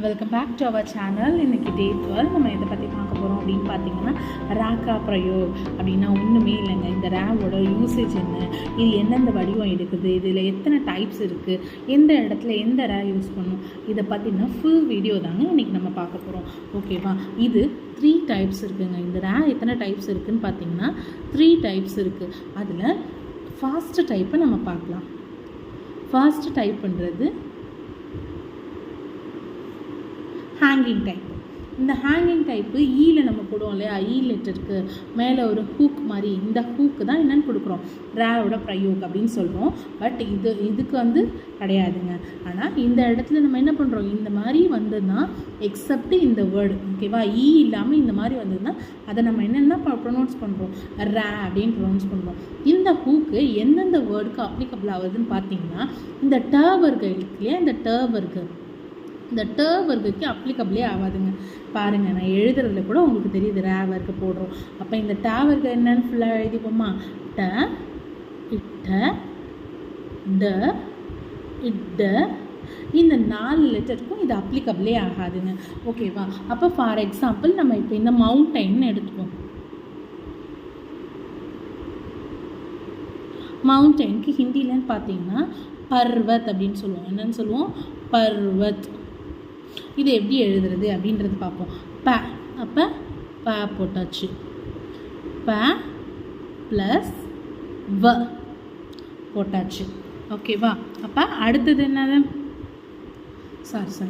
Welcome back to our channel. இன்றைக்கி day 12 நம்ம இதை பற்றி பார்க்க போகிறோம் அப்படின்னு பார்த்தீங்கன்னா ராக்கா பிரயோக் அப்படின்னா ஒன்றுமே இல்லைங்க. இந்த ரேவோட யூசேஜ் என்ன, இது எந்தெந்த வடிவம் எடுக்குது, இதில் எத்தனை டைப்ஸ் இருக்குது, எந்த இடத்துல எந்த ரே யூஸ் பண்ணணும், இதை பார்த்தீங்கன்னா ஃபுல் வீடியோ தாங்க இன்றைக்கி நம்ம பார்க்க போகிறோம். ஓகேவா? இது 3 டைப்ஸ் இருக்குதுங்க. இந்த ரே எத்தனை டைப்ஸ் இருக்குதுன்னு பார்த்தீங்கன்னா 3 டைப்ஸ் இருக்குது. அதில் ஃபாஸ்ட்டு டைப்பை நம்ம பார்க்கலாம். ஃபாஸ்ட்டு டைப்புன்றது ஹேங்கிங் டைப். இந்த ஹேங்கிங் டைப்பு ஈயில் நம்ம போடுவோம் இல்லையா, ஈ லெட்டருக்கு மேலே ஒரு ஹூக் மாதிரி, இந்த ஹூக்கு தான் என்னென்னு கொடுக்குறோம், ரேவோட பிரயோக் அப்படின்னு சொல்கிறோம். பட் இதுக்கு கிடையாதுங்க. ஆனால் இந்த இடத்துல நம்ம என்ன பண்ணுறோம், இந்த மாதிரி வந்ததுன்னா எக்ஸப்ட் இந்த வேர்டு, ஓகேவா, ஈ இல்லாமல் இந்த மாதிரி வந்ததுன்னா அதை நம்ம என்னென்ன ப்ரொனவுன்ஸ் பண்ணுறோம், ரே அப்படின்னு ப்ரொனவுன்ஸ் பண்ணுறோம். இந்த ஹூக்கு எந்தெந்த வேர்டுக்கு அப்ளிகபிள் ஆகுதுன்னு பார்த்தீங்கன்னா இந்த டர்வர்கு இருக்கு இல்லையா, இந்த டர்வர்க்கு அப்ளிகபிளே ஆகாதுங்க. பாருங்கள், நான் எழுதுறதுல கூட உங்களுக்கு தெரியுது, ரேவர்க்கு போடுறோம். அப்போ இந்த டவர்க்கு என்னன்னு ஃபுல்லாக எழுதிப்போமா, ட இட்ட ட இட்ட, இந்த 4 லெட்டருக்கும் இது அப்ளிகபிளே ஆகாதுங்க. ஓகேவா? அப்போ ஃபார் எக்ஸாம்பிள் நம்ம இப்போ இந்த மவுண்டைன்னு எடுத்துப்போம். மவுண்டைனுக்கு ஹிந்திலன்னு பார்த்தீங்கன்னா பர்வத் அப்படின்னு சொல்லுவோம். என்னன்னு சொல்லுவோம், பர்வத். இது எப்படி எழுதுறது அப்படின்றது பார்ப்போம். ப, அப்போ ப போட்டாச்சு, ப ப்ளஸ் வ போட்டாச்சு. ஓகேவா? அப்போ அடுத்தது என்னது, சாரி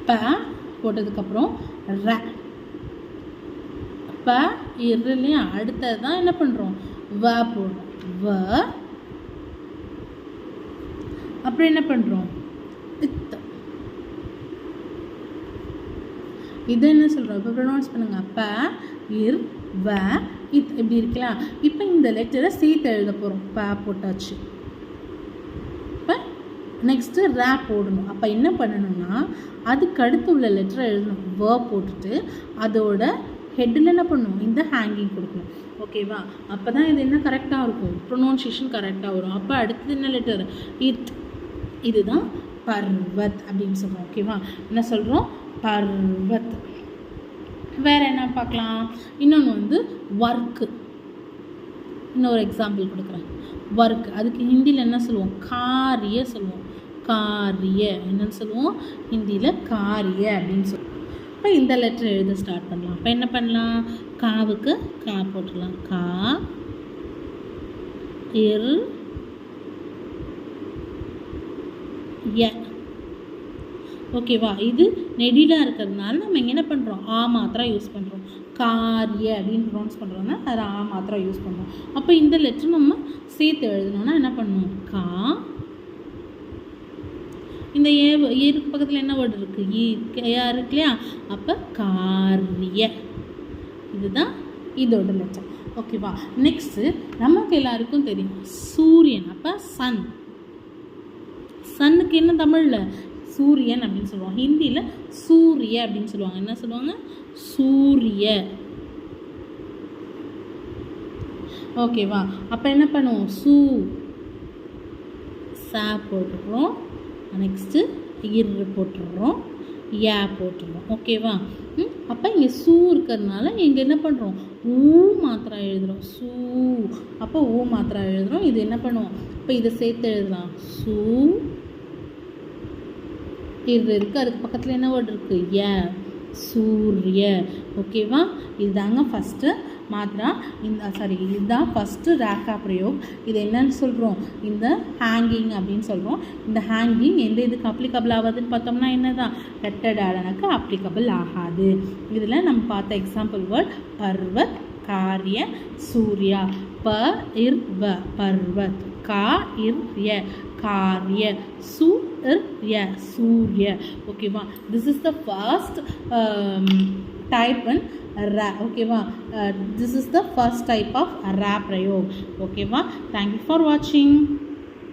ப போட்டதுக்கப்புறம் ர, ப இல்லையா, அடுத்தது தான் என்ன பண்ணுறோம், வ போடுறோம். வ அப்புறம் என்ன பண்ணுறோம், இத். இதை என்ன சொல்கிறோம், இப்போ ப்ரொனவுன்ஸ் பண்ணுங்க, ப இர் வ இத், இப்படி இருக்கலாம். இப்போ இந்த லெட்டரை சேர்த்து எழுத போகிறோம். ப போட்டாச்சு. இப்போ நெக்ஸ்ட்டு ரே போடணும். அப்போ என்ன பண்ணணும்னா அதுக்கு அடுத்து உள்ள லெட்டரை எழுதணும். வ போட்டுட்டு அதோட ஹெட்டில் என்ன பண்ணணும், இந்த ஹேங்கிங் கொடுக்கணும். ஓகேவா? அப்போ தான் இது என்ன கரெக்டாக இருக்கும், ப்ரொனவுன்சியேஷன் கரெக்டாக வரும். அப்போ அடுத்தது என்ன லெட்டர், இத். இதுதான் பர்வத் அப்படின்னு சொல்கிறோம். ஓகேவா? என்ன சொல்கிறோம், பர்வத். வேறு என்ன பார்க்கலாம், இன்னொன்று ஒர்க்கு. இன்னொரு எக்ஸாம்பிள் கொடுக்குறேன். ஒர்க், அதுக்கு ஹிந்தியில் என்ன சொல்லுவோம், காரிய சொல்லுவோம். காரிய என்னன்னு சொல்லுவோம், ஹிந்தியில் காரிய அப்படின்னு சொல்லுவோம். இப்போ இந்த லெட்டர் எழுத ஸ்டார்ட் பண்ணலாம். இப்போ என்ன பண்ணலாம், காவுக்கு கா போட்டுடலாம். கா இர் ய. ஓகேவா? இது நெடிலாக இருக்கிறதுனால நம்ம இங்கே என்ன பண்ணுறோம், ஆ மாத்திரம் யூஸ் பண்ணுறோம். காரிய அப்படின்னு ப்ரொனவுன்ஸ் பண்ணுறோன்னா அது ஆ மாத்திரம் யூஸ் பண்ணுறோம். அப்போ இந்த லெட்டர் நம்ம சேர்த்து எழுதணும்னா என்ன பண்ணுவோம், கா, இந்த ஏருக்கு பக்கத்தில் என்ன வேர்டு இருக்குது, ஏ இருக்கு இல்லையா, அப்போ காரிய. இதுதான் இதோட லெட்டர். ஓகேவா? நெக்ஸ்ட்டு நமக்கு எல்லாருக்கும் தெரியும் சூரியன். அப்போ சன். சன்னுக்கு என்ன தமிழில் சூரியன் அப்படின்னு சொல்லுவாங்க, ஹிந்தியில் சூரிய அப்படின்னு சொல்லுவாங்க. என்ன சொல்லுவாங்க, சூரிய. ஓகேவா? அப்போ என்ன பண்ணுவோம், சா போட்டுடுறோம். நெக்ஸ்ட்டு இர் போட்டுடுறோம், யா போட்டுடுறோம். ஓகேவா? அப்போ இங்கே சூ இருக்கிறதுனால இங்கே என்ன பண்ணுறோம், ஊ மாத்திரா எழுதுகிறோம். சூ, அப்போ ஊ மாத்திரா எழுதுகிறோம். இது என்ன பண்ணுவோம், இப்போ இதை சேர்த்து எழுதலாம். சூ இது இருக்குது, அதுக்கு பக்கத்தில் என்ன வேர்டு இருக்குது, ய, சூரிய. ஓகேவா? இதுதாங்க ஃபஸ்ட்டு மாத்திரா. இதுதான் ஃபஸ்ட்டு ராக்கா பிரயோக். இது என்னன்னு சொல்கிறோம், இந்த ஹேங்கிங் அப்படின்னு சொல்கிறோம். இந்த ஹேங்கிங் எந்த இதுக்கு அப்ளிகபிள் ஆகாதுன்னு பார்த்தோம்னா என்ன தான், லெட்டர் டேலனுக்கு அப்ளிகபிள் ஆகாது. இதில் நம்ம பார்த்த எக்ஸாம்பிள் வேர்ட் பர்வத், காரிய, சூர்யா. ப இர் வ பர்வத், கா இர் ய காரிய, சு இர் ய சூர்ய. ஓகேவா? This is the first type in ra. Okay, this is the first type of ra prayog. Okay, thank you for watching.